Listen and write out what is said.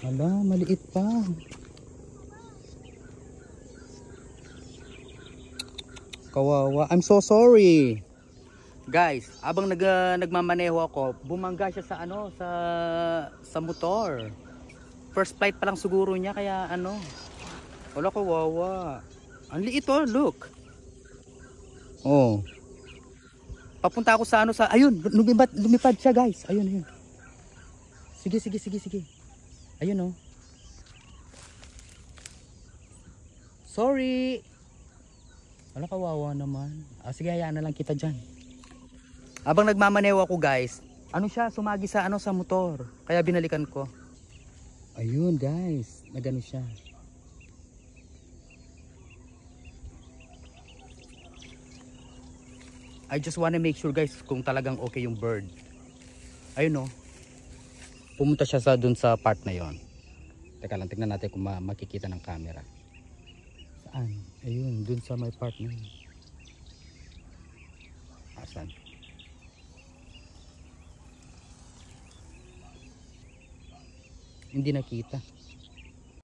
Hala, maliit pa. Kawawa. I'm so sorry. Guys, abang nagmamaneho ako, bumangga siya sa ano, sa motor. First flight pa lang siguro niya kaya ano. Wala, kawawa. Ang liit oh, look. Oh. Papunta ako sa ano sa ayun, lumipad siya, guys. Ayun, ayun. Sige, sige, sige, sige. Ayun oh. Sorry. Wala, kawawa naman. Sige, hayaan na lang kita diyan. Habang nagmamaneho ako, guys, ano siya, sumagi sa ano sa motor. Kaya binalikan ko. Ayun, guys, nagano siya. I just wanna make sure, guys, kung talagang okay yung bird. Ayun oh. Pumunta siya sa dun sa part na yon. Teka lang, tingnan natin kung makikita ng camera. Saan? Ayun, dun sa may part na yun. Asan? Hindi nakita.